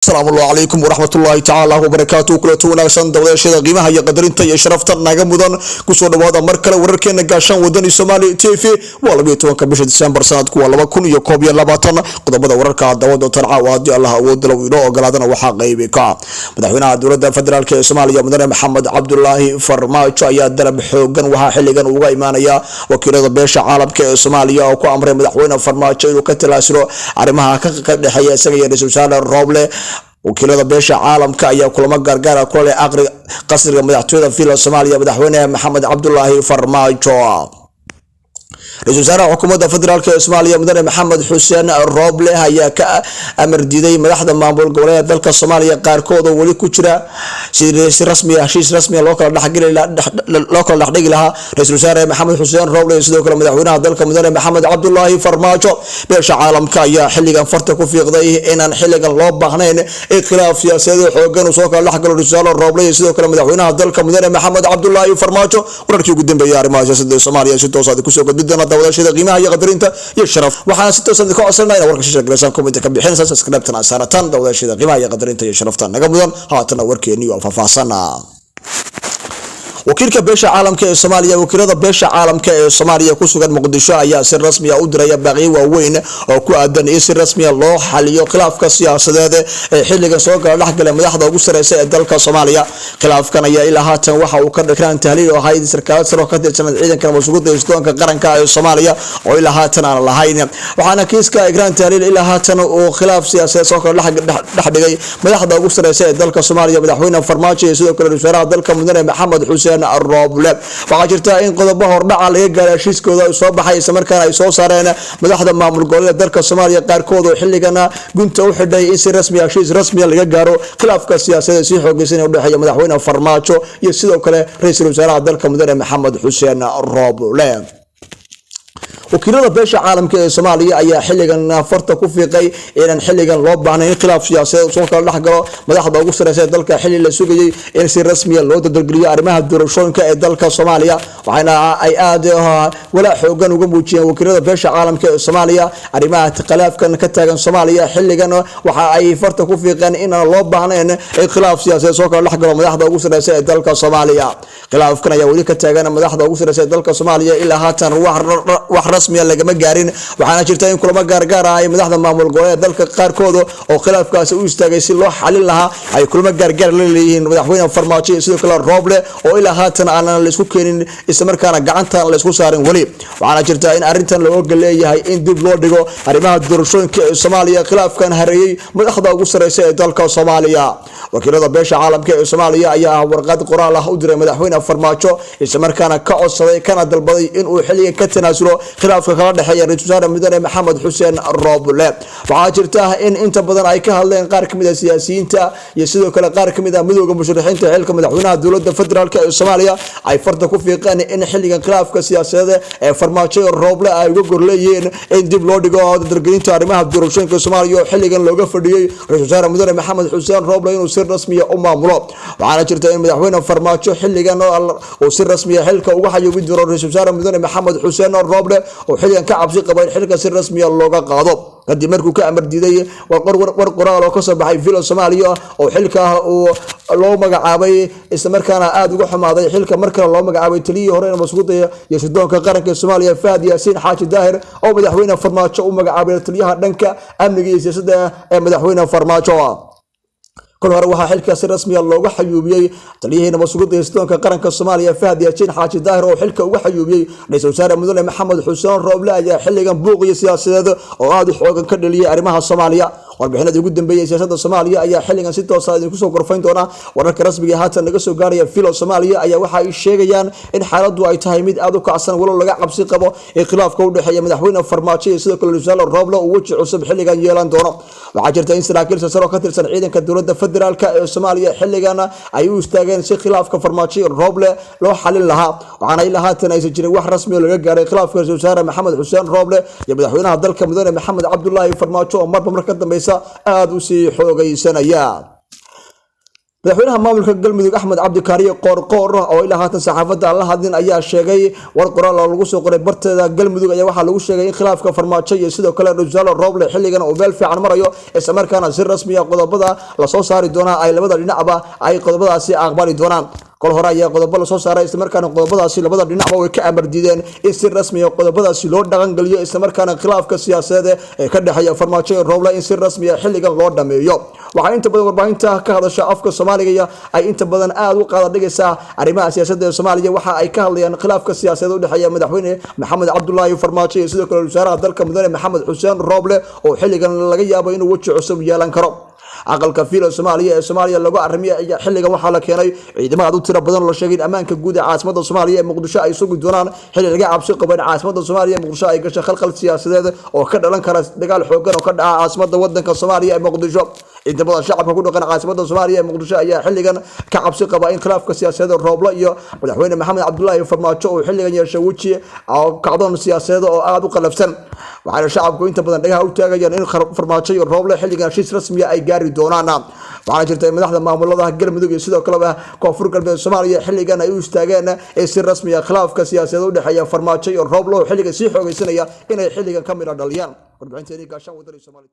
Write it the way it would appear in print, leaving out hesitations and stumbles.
السلام عليكم ورحمة الله تعالى وبركاته كل وناغسان دوداشada qiimaha iyo qadarinta iyo sharafta naga mudan ku soo dhawaada mar kale wararkeena gaashan wadani Soomaali TV waa 12 bisha December sanadku waa 2022 qodobada wararka dawada tarca waadi Allah awood loo ilo ogolaadana waxa qayb ka madaxweynaha dowladda federaalka ee Soomaaliya mudane Maxamed Cabdullaahi Farmaajo ayaa dalab xoogan waxa xilligan uga imaanaya wakiilada beesha caalamka ee Soomaaliya oo ku amray madaxweynaha Farmaajo inuu ka talaasiro arrimaha ka dhaxeeya isaga iyo ra'iisul wasaare Roble وكيلة بيشة عالم كأي كل ما قرقارة كل أقرب قصر مدحتوه في الصومالية مدحوينه محمد عبد الله فرماجو رئيس وزراء حكومة فدرالك الصومالية مدن محمد حسين الروبلي هيا كأمر ديدي مدحدا مامول قولية دلك الصومالية قاركود ولي كجرا سي رسمي هشيش رسمي لوكال دحدق لها رئيس وزراء محمد حسين الروبلي يسدوك المدحوينها دلك مدن محمد عبد الله فرماجو بيش عالم كايا حلقا فرتكو في قضيه إنان حلقا لوب باهنين خلاف سياسي حوغان وسوكا لحق الرئيس الروبلي يسدوك المدحوينها دلك مدن محمد عبد الله فرماجو وركيو قدام بياري ما جسد الصومالية ستو صادق وسوكا بدنا دولاشada qiimaha iyo qadarinta iyo sharaf waxaan si toosan ka codsanayna warka shashada galashan comment ka bixin subscribe-tana saaratan dowlashada qiimaha iyo qadarinta iyo sharafta naga mudan haatana warkeeni oo faahfaahsana وكيلك بيشة عالم كالصومالية وكيلة بيشة عالم كالصومالية كوسوغان مقدشة أيها سر رسمي أودرا يبغي ووين أو كأدن سر رسمي الله حاليا خلاف كسياسة هذا حلقة سوق لحق لما يحضر وسر سيد دلك الصومالية خلاف كان يا إلى هاتن وحى وكرر كان تهليل وهاي سركات سرقات السنة العيد كان مسقوط يشتون كقرن كالصومالية وإلى هاتن على الهاين وحنا كيس كإجران تهليل إلى هاتن وخلاف سياسة سوق لحق ما يحضر وسر سيد دلك الصومالية بدحوين فرماجي يسوق الرجال دلك مدن محمد حسين الروبلب وعجرتا إن قضبه وربع على يجعل شيء كذا يصاب حي سمر كان يصاب صارنا مدحضر معمول قولة درك الصومالية قاركود وحلقنا كنت أوحد يصير رسمي شيء رسمي اللي جارو خلاف كسياسة يصيح وجسنا وبحية مدحونا فرماجو يصيروا كله رئيس الوزراء درك مدير محمد حسين الروبلب وكيلة بيشة عالم كالصومالية أي حلقا فرطة كفيقي إن حلقا لوبعنا خلاف سياسة وصوك اللحقة مدحضة أقصر سيد دلك حلي اللي إن سي رسميا لو تدرقلية أرماها الدرشون كالدلك الصومالية وعنا أي آدها ولا حوقا وقنبوتين وكيلة بيشة عالم كالصومالية أرماها تقلاف كان كتاقا الصومالية حلقا وحا أي فرطة كفيقا إن لوبعنا إن خلاف سياسة وصوك اللحقة مدحضة أقصر سيد دلك الصومالية خلاف كان يولي كتاقا مدحضة أقصر سيد دلك الصومالية إلا هاتان رسمي لagama gaarin waxaana jirta in kulama gaar ay madaxda maamul goboleed dalka qaarkood oo khilaafkaas u istaagay si loo xalin lahaa ay kulama gaar la leeyihiin madaxweynaha Farmaajo sidoo kale Roble oo ilaa haatan aan la isku keenin isla markaana gacanta la isku saarin wali waxaana jirta in arintan loo ogolleeyahay in dib loo dhigo arrimaha doorashooyinka Soomaaliya khilaafkan hareeyay madaxda ugu sareysa ee dalka Soomaaliya wakiilada beesha caalamka ee Soomaaliya ayaa warqad qoraal ah u diray madaxweynaha Farmaajo isla markaana ka codsaday kana dalbaday in uu xilligan ka tanaasulo khilaafka kala dhaxeeya ra'iisul wasaare mudane Maxamed Xuseen Roble waxaa jirta in inta badan ay ka hadleen qaar kamid ah siyaasiyiinta iyo sidoo kale qaar kamid ah midowga musharaxiinta xilka madaxweynaha dowladda federaalka ee Soomaaliya ay farta ku fiiqeen in xilligan khilaafka siyaasadeed ee Farmaajo Roble ay uga gorleeyeen in dib loo dhigo dargelinta arrimaha doorashooyinka Soomaaliya xilligan looga fadhiyay ra'iisul wasaare mudane Maxamed Xuseen Roble inuu si rasmi ah u maamulo waxaana jirta in madaxweynaha Farmaajo xilligan oo si rasmi ah xilka uga xayuubin doono ra'iisul wasaare mudane Maxamed Xuseen Roble oo xilligan ka cabsi qabay xilka si rasmi ah looga qaado kadib markuu ka amar diiday war qoraal oo ka soo baxay filo Soomaaliya oo xilka loo magacaabay isla markaana aad uga xumaaday xilka markale loo magacaabay taliyii hore ee mas'uuliyadda iyo shaqooyinka qaranka Soomaaliya Faad Yaasiin Xaaji Daahir oo madaxweynaha Farmaajo u magacaabay taliyaha dhanka amniga iyo siyaasadda ee madaxweynaha Farmaajo كل هذا واحد حلقة سر رسمي الله وحيوبي تليه مسؤولية يستون كقرن كالصومالية فهد ياسين حاج داهر وحلقة وحيوبي رئيس وزراء مدن محمد حسين روبلة يا حلقة بوقي سياسة هذا وهذا حقوق كدلية أرمها الصومالية warbixinada ugu dambeeyay siyaasadda Soomaaliya ayaa xilligan si toos ah ku soo korfayn doona wararka rasmiga ah haatan naga soo gaaraya filo Soomaaliya ayaa waxa ay sheegayaan in xaaladdu ay tahay mid aad u kacsan walow laga cabsi qabo ee khilaafka u dhaxeeya madaxweynaha Farmaajo iyo sidoo kale ra'iisul Roble oo waji cusub xilligan yeelan doono waxaa jirta in saraakiil sare oo ka tirsan ciidanka dowladda federaalka ee Soomaaliya xilligan ay u istaageen si khilaafka Farmaajo iyo Roble loo xalin lahaa waxaana ilaa haatan aysan jirin wax rasmi ah laga gaaray khilaafka ra'iisul wasaare Maxamed Xuseen Roble iyo madaxweynaha dalka mudane Maxamed Cabdullaahi Farmaajo oo marba marka dambaysa aad u sii xoogaysanaya madaxweynaha maamulka galmudug axmed cabdi kaariye qoorqoor oo ilaa haatan saxaafadda aan la hadlin ayaa sheegay war qoraal oo lagu soo qoray barteeda galmudug ayaa waxaa lagu sheegay in khilaafka farmaajo iyo sidoo kale Rajaalo Rooble xilligan uu meel fiican marayo isla markaana si rasmi ah qodobada la soo saari doona ay labada dhinacba ay qodobadaasi aqbali doonaan kol hore ayaa qodobo la soo saaray isla markaana qodobadaasi labada dhinacba way ka amar diideen in si rasmi ah qodobadaasi loo dhaqan galiyo isla markaana khilaafka siyaasadeed ee ka dhaxeeya farmaajo iyo Rooble in si rasmi ah xilligan loo dhameeyo waxa inta badan warbaahinta ka hadasha afka Soomaaliga ay inta badan aad u qaada dhigaysa arrimaha siyaasadda ee Soomaaliya waxa ay ka hadlayaan khilaafka siyaasadeed u dhaxeeya madaxweyne Maxamed Cabdullaahi Farmaajo iyo sidoo kale wasaaraha dalka mudane Maxamed Xuseen Rooble oo xilligan laga yaabo inuu waji cusub yeelan karo aqalka fiilo Soomaaliya ee Soomaaliya lagu arimiyo xilligan waxa la keenay ciidamada u tiro badan oo la sheegay amaanka guud ee caasimadda Soomaaliya ee Muqdisho ay sugi doonaan xilli laga cabsi qabo in caasimadda Soomaaliya ee Muqdisho ay gashay khalkhal siyaasadeed oo ka dhalan kara dagaal xooggan oo ka dhaca caasimadda waddanka Soomaaliya ee Muqdisho inta badan shacabka ku dhaqan caasimadda Soomaaliya ee Muqdisho ayaa xilligan ka cabsi qaba in khilaafka siyaasadeed Rooble iyo madaxweyne Maxamed Cabdullaahi Farmaajo oo xilligan yeeshay waji kacdoon siyaasadeed oo aad u qalafsan waxaana shacabku inta badan dhagaha u taagayaan in Farmaajo iyo Rooble xilligan heshiis rasmi ah ay gaari doonaan waxaana jirta madaxda maamulada galmudug iyo sidoo kale koonfur galbeed Soomaaliya xilligan ay u istaageen ee si rasmi ah khilaafka siyaasadeed u dhaxeeya Farmaajo iyo Rooble oo xilligan si xoogaysanaya inay xilligan ka mid dhaliyaan warbaahinteedii gaashaan wadada Soomaaliya